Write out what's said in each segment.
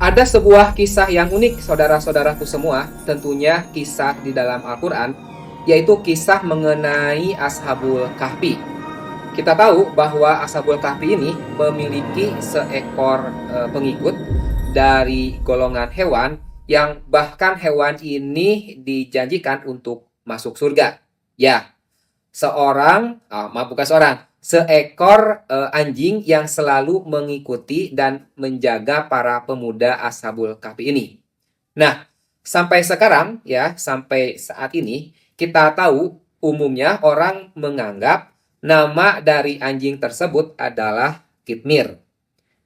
Ada sebuah kisah yang unik, saudara-saudaraku semua, tentunya kisah di dalam Al-Quran, yaitu kisah mengenai Ashabul Kahfi. Kita tahu bahwa Ashabul Kahfi ini memiliki seekor pengikut dari golongan hewan yang bahkan hewan ini dijanjikan untuk masuk surga. Ya, bukan seorang, seekor anjing yang selalu mengikuti dan menjaga para pemuda Ashabul Kahfi ini. Nah, sampai sekarang ya, sampai saat ini kita tahu umumnya orang menganggap nama dari anjing tersebut adalah Kitmir.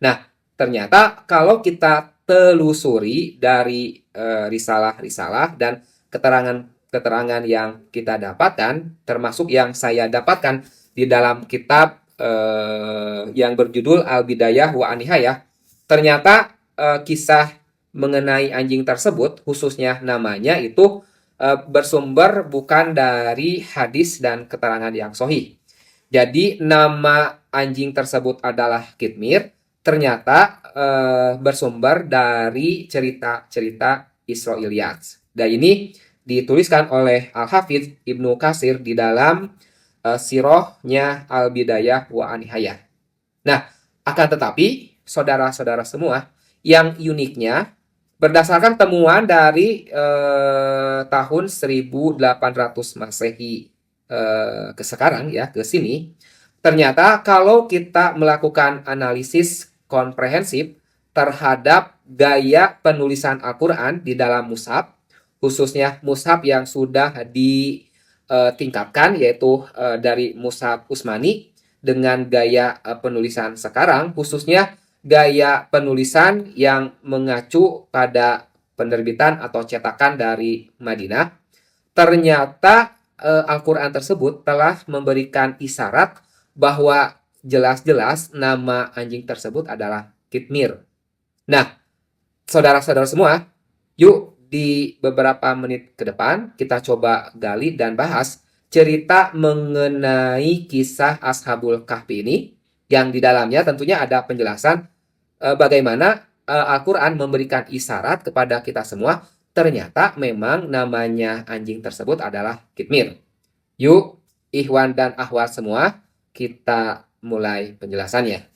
Nah, ternyata kalau kita telusuri dari risalah-risalah dan keterangan yang kita dapatkan, termasuk yang saya dapatkan di dalam kitab yang berjudul Al-Bidayah wa An-Nihayah, ternyata kisah mengenai anjing tersebut, khususnya namanya itu bersumber bukan dari hadis dan keterangan yang sahih. Jadi nama anjing tersebut adalah Kitmir, ternyata bersumber dari cerita-cerita Israiliyat. Dan ini dituliskan oleh Al-Hafidz Ibnu Katsir di dalam sirahnya Al-Bidayah wa An-Nihayah. Nah, akan tetapi, saudara-saudara semua, yang uniknya, berdasarkan temuan dari tahun 1800 Masehi ke sekarang ya, ke sini, ternyata kalau kita melakukan analisis komprehensif terhadap gaya penulisan Al-Quran di dalam mushaf, khususnya mushaf yang sudah ditingkatkan, yaitu dari mushaf Utsmani dengan gaya penulisan sekarang, khususnya gaya penulisan yang mengacu pada penerbitan atau cetakan dari Madinah, ternyata Al-Quran tersebut telah memberikan isyarat bahwa jelas-jelas nama anjing tersebut adalah Kitmir. Nah, saudara-saudara semua, yuk di beberapa menit ke depan kita coba gali dan bahas cerita mengenai kisah Ashabul Kahfi ini, yang di dalamnya tentunya ada penjelasan bagaimana Al-Quran memberikan isyarat kepada kita semua, ternyata memang namanya anjing tersebut adalah Kitmir. Yuk, Ikhwan dan Akhwat semua, kita mulai penjelasannya.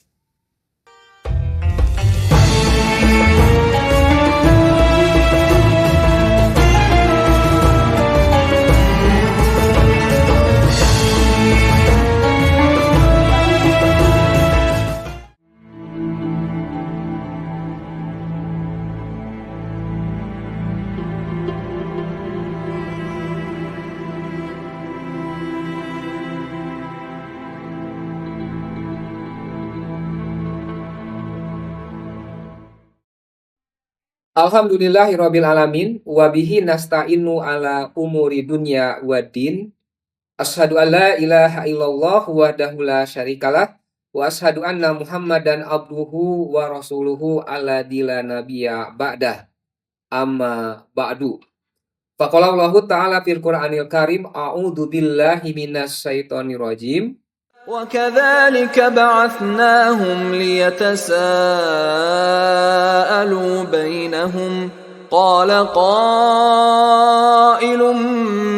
Alhamdulillahirabbil alamin wa bihi nasta'inu ala umuri dunya waddin. Asyhadu an la ilaha illallah wahdahu la syarikalah wa asyhadu anna Muhammadan abduhu wa rasuluhu alladzi la nabiyya ba'dah. Amma ba'du. Faqala Allah Ta'ala fil Qur'anil Karim, a'udzu billahi minasy syaithanir rajim. وكذلك بعثناهم ليتساءلوا بينهم قال قائل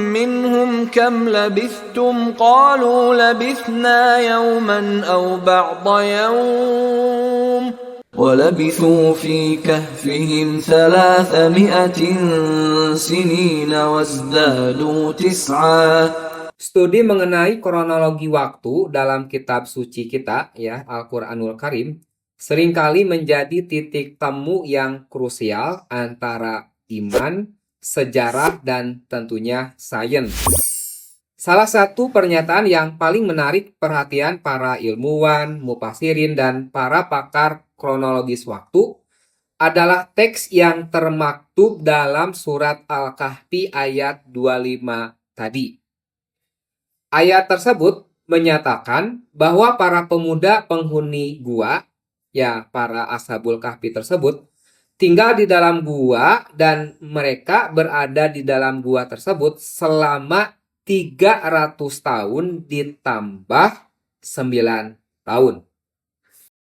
منهم كم لبثتم قالوا لبثنا يوما أو بعض يوم ولبثوا في كهفهم 300 سنين وازدادوا 9. Studi mengenai kronologi waktu dalam kitab suci kita, ya, Al-Quranul Karim, seringkali menjadi titik temu yang krusial antara iman, sejarah, dan tentunya sains. Salah satu pernyataan yang paling menarik perhatian para ilmuwan, mufassirin, dan para pakar kronologis waktu adalah teks yang termaktub dalam surat Al-Kahfi ayat 25 tadi. Ayat tersebut menyatakan bahwa para pemuda penghuni gua, ya para Ashabul Kahfi tersebut, tinggal di dalam gua dan mereka berada di dalam gua tersebut selama 300 tahun ditambah 9 tahun.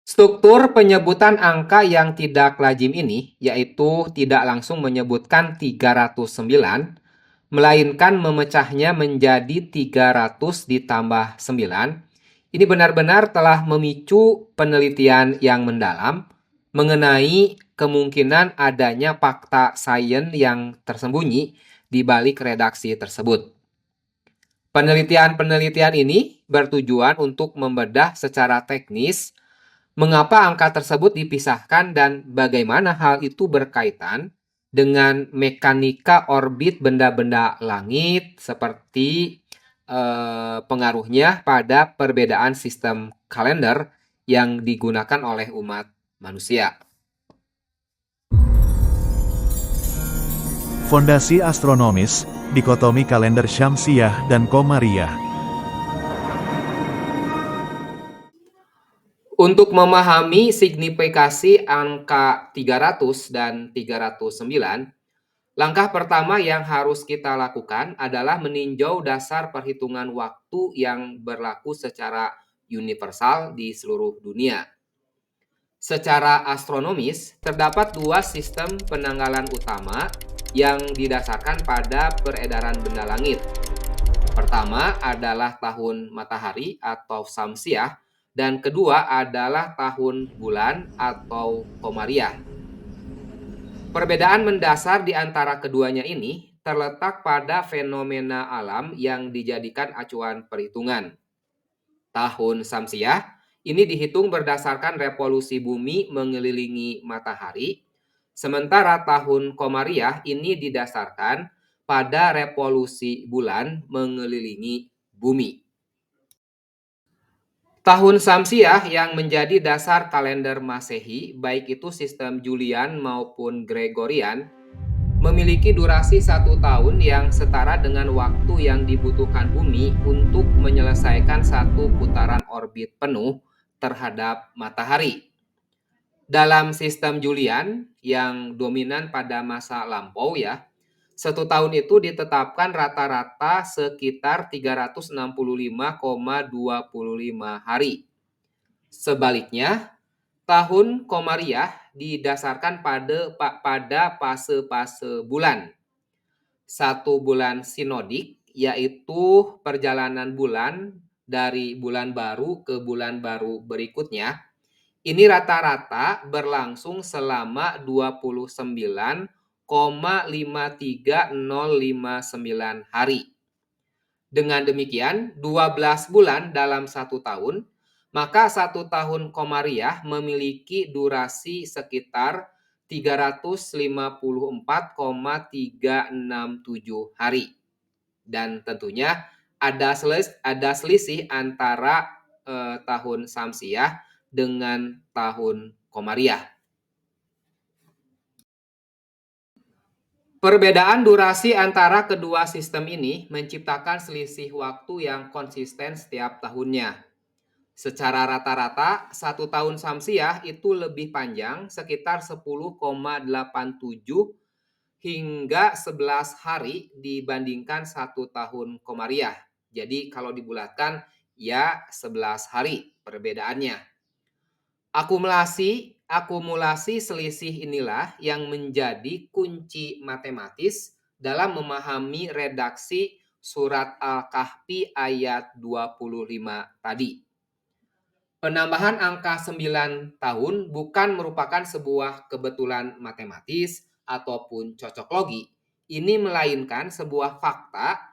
Struktur penyebutan angka yang tidak lazim ini, yaitu tidak langsung menyebutkan 309, melainkan memecahnya menjadi 300 ditambah 9, ini benar-benar telah memicu penelitian yang mendalam mengenai kemungkinan adanya fakta sains yang tersembunyi di balik redaksi tersebut. Penelitian-penelitian ini bertujuan untuk membedah secara teknis mengapa angka tersebut dipisahkan dan bagaimana hal itu berkaitan dengan mekanika orbit benda-benda langit seperti pengaruhnya pada perbedaan sistem kalender yang digunakan oleh umat manusia. Fondasi astronomis, dikotomi kalender Syamsiah dan Qomariyah. Untuk memahami signifikasi angka 300 dan 309, langkah pertama yang harus kita lakukan adalah meninjau dasar perhitungan waktu yang berlaku secara universal di seluruh dunia. Secara astronomis, terdapat dua sistem penanggalan utama yang didasarkan pada peredaran benda langit. Pertama adalah tahun matahari atau Syamsiah, dan kedua adalah tahun bulan atau Qomariyah. Perbedaan mendasar di antara keduanya ini terletak pada fenomena alam yang dijadikan acuan perhitungan. Tahun Syamsiah ini dihitung berdasarkan revolusi bumi mengelilingi matahari, sementara tahun Qomariyah ini didasarkan pada revolusi bulan mengelilingi bumi. Tahun Syamsiah yang menjadi dasar kalender Masehi, baik itu sistem Julian maupun Gregorian, memiliki durasi 1 tahun yang setara dengan waktu yang dibutuhkan bumi untuk menyelesaikan satu putaran orbit penuh terhadap matahari. Dalam sistem Julian yang dominan pada masa lampau 1 tahun itu ditetapkan rata-rata sekitar 365,25 hari. Sebaliknya, tahun Qomariyah didasarkan pada fase-fase bulan. 1 bulan sinodik, yaitu perjalanan bulan dari bulan baru ke bulan baru berikutnya. Ini rata-rata berlangsung selama 29,53059 hari. Dengan demikian, 12 bulan dalam 1 tahun, maka 1 tahun Qomariyah memiliki durasi sekitar 354,367 hari. Dan tentunya ada selisih antara tahun Syamsiah dengan tahun Qomariyah. Perbedaan durasi antara kedua sistem ini menciptakan selisih waktu yang konsisten setiap tahunnya. Secara rata-rata, 1 tahun Syamsiah itu lebih panjang, sekitar 10,87 hingga 11 hari dibandingkan 1 tahun Qomariyah. Jadi kalau dibulatkan, 11 hari perbedaannya. Akumulasi selisih inilah yang menjadi kunci matematis dalam memahami redaksi surat Al-Kahfi ayat 25 tadi. Penambahan angka 9 tahun bukan merupakan sebuah kebetulan matematis ataupun cocok logi. Ini melainkan sebuah fakta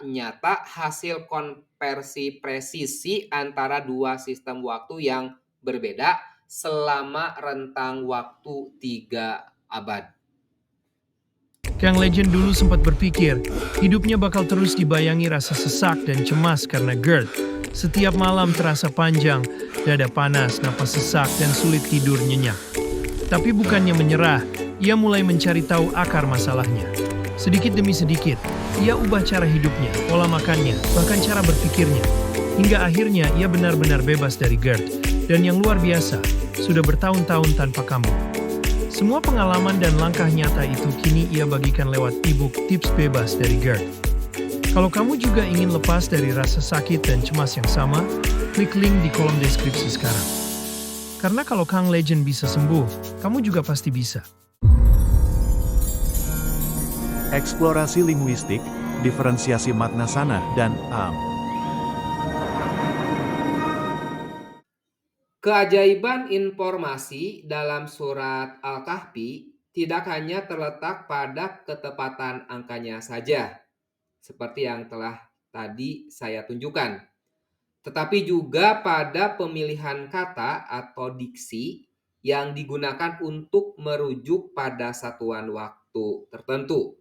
nyata hasil konversi presisi antara dua sistem waktu yang berbeda selama rentang waktu 3 abad. Kang Legend dulu sempat berpikir, hidupnya bakal terus dibayangi rasa sesak dan cemas karena GERD. Setiap malam terasa panjang, dada panas, napas sesak, dan sulit tidur nyenyak. Tapi bukannya menyerah, ia mulai mencari tahu akar masalahnya. Sedikit demi sedikit, ia ubah cara hidupnya, pola makannya, bahkan cara berpikirnya. Hingga akhirnya ia benar-benar bebas dari GERD. Dan yang luar biasa, sudah bertahun-tahun tanpa kambuh. Semua pengalaman dan langkah nyata itu kini ia bagikan lewat e-book Tips Bebas dari GERD. Kalau kamu juga ingin lepas dari rasa sakit dan cemas yang sama, klik link di kolom deskripsi sekarang. Karena kalau Kang Legend bisa sembuh, kamu juga pasti bisa. Eksplorasi linguistik, diferensiasi makna sana dan am. Keajaiban informasi dalam surat Al-Kahfi tidak hanya terletak pada ketepatan angkanya saja, seperti yang telah tadi saya tunjukkan, tetapi juga pada pemilihan kata atau diksi yang digunakan untuk merujuk pada satuan waktu tertentu.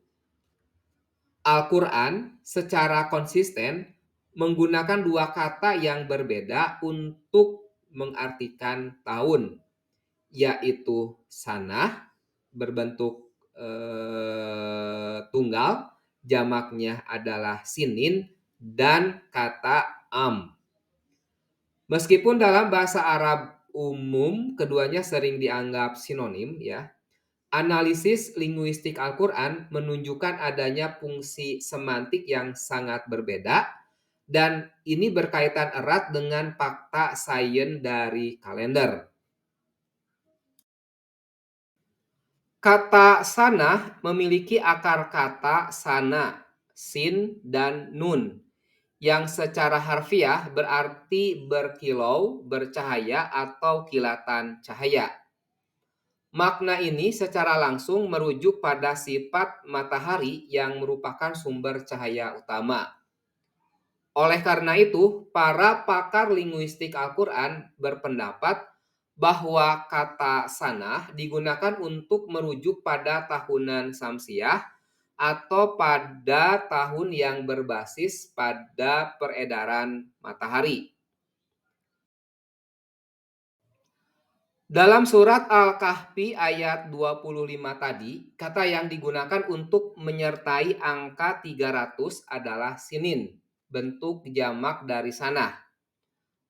Al-Quran secara konsisten menggunakan dua kata yang berbeda untuk mengartikan tahun, yaitu sanah berbentuk tunggal, jamaknya adalah sinin, dan kata am. Meskipun dalam bahasa Arab umum keduanya sering dianggap sinonim ya, analisis linguistik Al-Quran menunjukkan adanya fungsi semantik yang sangat berbeda dan ini berkaitan erat dengan fakta sains dari kalender. Kata sanah memiliki akar kata sana, sin, dan nun yang secara harfiah berarti berkilau, bercahaya, atau kilatan cahaya. Makna ini secara langsung merujuk pada sifat matahari yang merupakan sumber cahaya utama. Oleh karena itu, para pakar linguistik Al-Quran berpendapat bahwa kata sanah digunakan untuk merujuk pada tahunan Samsiah atau pada tahun yang berbasis pada peredaran matahari. Dalam surat Al-Kahfi ayat 25 tadi, kata yang digunakan untuk menyertai angka 300 adalah sinin, bentuk jamak dari sanah.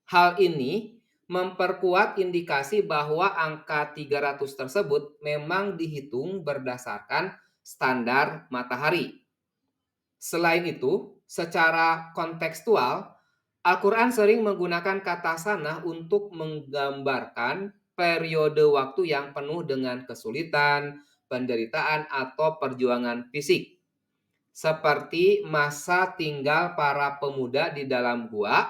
Hal ini memperkuat indikasi bahwa angka 300 tersebut memang dihitung berdasarkan standar matahari. Selain itu, secara kontekstual, Al-Quran sering menggunakan kata sanah untuk menggambarkan periode waktu yang penuh dengan kesulitan, penderitaan, atau perjuangan fisik. Seperti masa tinggal para pemuda di dalam gua,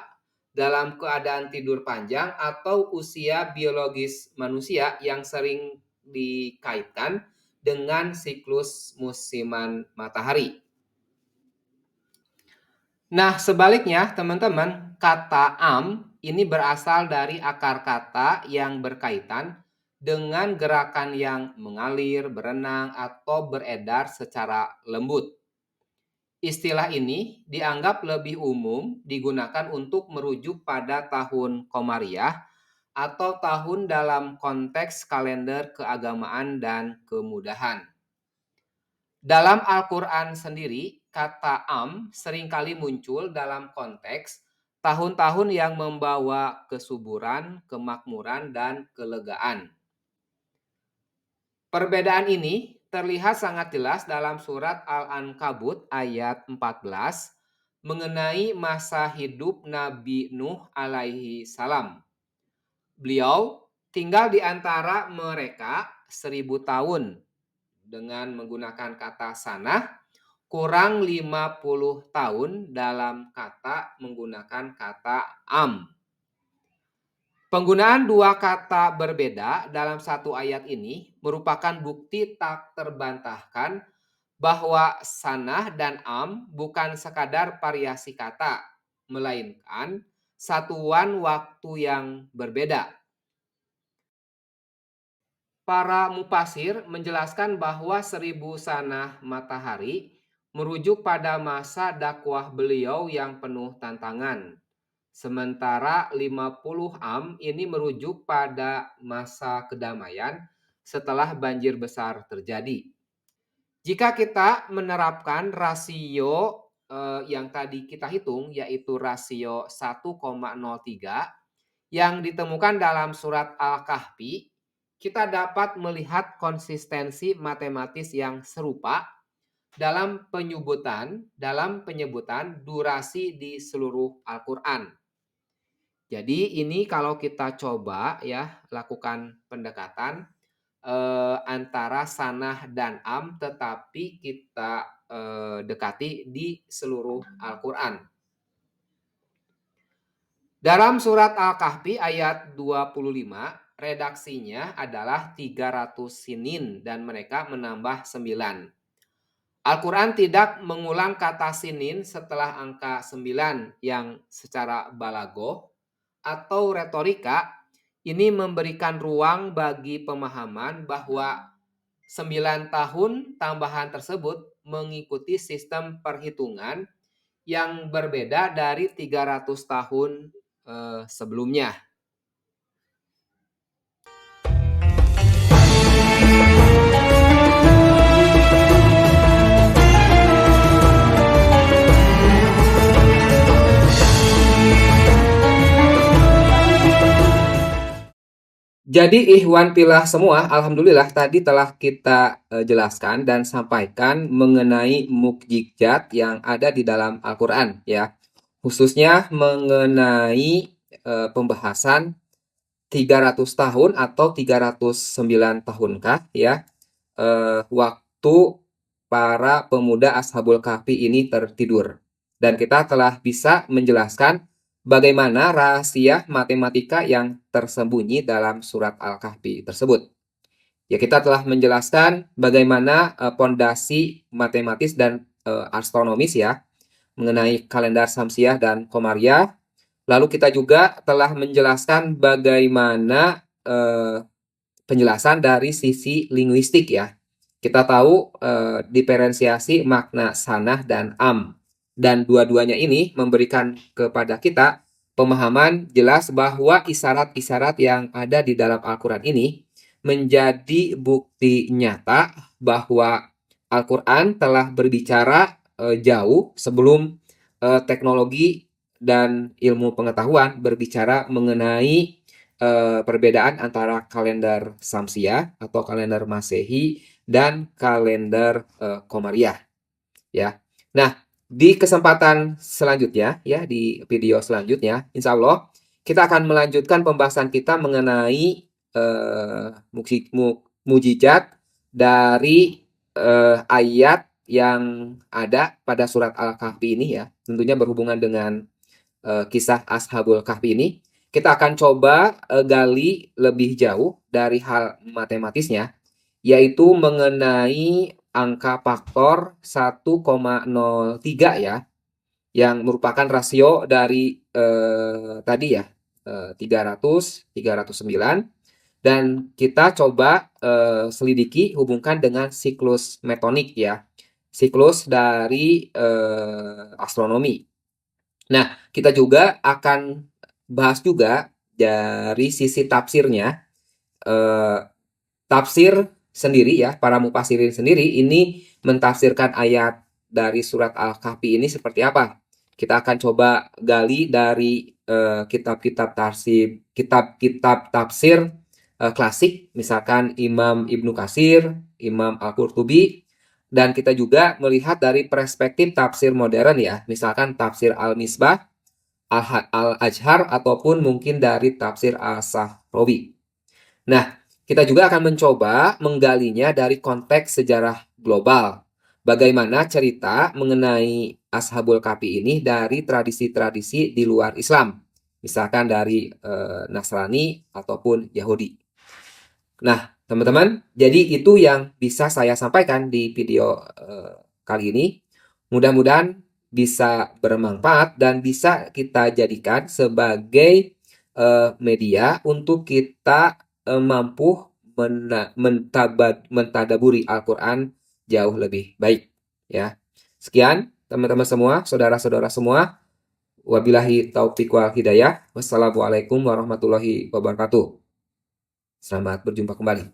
dalam keadaan tidur panjang, atau usia biologis manusia yang sering dikaitkan dengan siklus musiman matahari. Nah, sebaliknya, teman-teman, kata am ini berasal dari akar kata yang berkaitan dengan gerakan yang mengalir, berenang, atau beredar secara lembut. Istilah ini dianggap lebih umum digunakan untuk merujuk pada tahun Komariah atau tahun dalam konteks kalender keagamaan dan kemudahan. Dalam Al-Quran sendiri, kata am seringkali muncul dalam konteks tahun-tahun yang membawa kesuburan, kemakmuran, dan kelegaan. Perbedaan ini terlihat sangat jelas dalam surat Al-Ankabut ayat 14 mengenai masa hidup Nabi Nuh alaihi salam. Beliau tinggal di antara mereka 1000 tahun dengan menggunakan kata sanah, kurang 50 tahun dalam kata menggunakan kata am. Penggunaan dua kata berbeda dalam satu ayat ini merupakan bukti tak terbantahkan bahwa sanah dan am bukan sekadar variasi kata, melainkan satuan waktu yang berbeda. Para mufasir menjelaskan bahwa 1000 sanah matahari merujuk pada masa dakwah beliau yang penuh tantangan. Sementara 50 am ini merujuk pada masa kedamaian setelah banjir besar terjadi. Jika kita menerapkan rasio yang tadi kita hitung, yaitu rasio 1,03 yang ditemukan dalam surat Al-Kahfi, kita dapat melihat konsistensi matematis yang serupa dalam penyebutan durasi di seluruh Al-Quran. Jadi ini kalau kita coba ya lakukan pendekatan antara sanah dan am, tetapi kita dekati di seluruh Al-Quran. Dalam surat Al-Kahfi ayat 25, redaksinya adalah 300 sinin dan mereka menambah 9. Al-Quran tidak mengulang kata sinin setelah angka 9 yang secara balagoh atau retorika ini memberikan ruang bagi pemahaman bahwa 9 tahun tambahan tersebut mengikuti sistem perhitungan yang berbeda dari 300 tahun sebelumnya. Jadi Ikhwan Fillah semua, alhamdulillah tadi telah kita jelaskan dan sampaikan mengenai mukjizat yang ada di dalam Al-Quran ya. Khususnya mengenai pembahasan 300 tahun atau 309 tahunkah ya waktu para pemuda Ashabul Kahfi ini tertidur. Dan kita telah bisa menjelaskan bagaimana rahasia matematika yang tersembunyi dalam surat Al-Kahfi tersebut. Ya, kita telah menjelaskan bagaimana pondasi matematis dan astronomis ya mengenai kalender Syamsiah dan Qamariyah. Lalu kita juga telah menjelaskan bagaimana penjelasan dari sisi linguistik ya. Kita tahu diferensiasi makna sanah dan am. Dan dua-duanya ini memberikan kepada kita pemahaman jelas bahwa isyarat-isyarat yang ada di dalam Al-Quran ini menjadi bukti nyata bahwa Al-Quran telah berbicara jauh sebelum teknologi dan ilmu pengetahuan berbicara mengenai perbedaan antara kalender Syamsiah atau kalender Masehi dan kalender Qamariyah ya. Nah, di kesempatan selanjutnya ya, di video selanjutnya insya Allah kita akan melanjutkan pembahasan kita mengenai mukjizat dari ayat yang ada pada surat Al-Kahfi ini ya, tentunya berhubungan dengan kisah Ashabul Kahfi ini. Kita akan coba gali lebih jauh dari hal matematisnya, yaitu mengenai angka faktor 1,03 ya, yang merupakan rasio dari tadi ya 300, 309. Dan kita coba selidiki hubungkan dengan siklus metonik ya, siklus dari astronomi. Nah, kita juga akan bahas juga dari sisi tafsirnya. Tafsir sendiri ya, para mufassirin sendiri ini mentafsirkan ayat dari surat Al-Kahfi ini seperti apa. Kita akan coba gali dari kitab-kitab tafsir klasik, misalkan Imam Ibnu Katsir, Imam Al-Qurtubi, dan kita juga melihat dari perspektif tafsir modern ya, misalkan tafsir Al-Misbah, Al-Ajhar, ataupun mungkin dari tafsir As-Sahrawi. Nah, kita juga akan mencoba menggalinya dari konteks sejarah global. Bagaimana cerita mengenai Ashabul Kahfi ini dari tradisi-tradisi di luar Islam, misalkan dari Nasrani ataupun Yahudi. Nah, teman-teman, jadi itu yang bisa saya sampaikan di video kali ini. Mudah-mudahan bisa bermanfaat dan bisa kita jadikan sebagai media untuk kita mampu mentadaburi Al-Quran jauh lebih baik ya. Sekian teman-teman semua, saudara-saudara semua. Wabillahi taufiq wal hidayah. Wassalamualaikum warahmatullahi wabarakatuh. Selamat berjumpa kembali.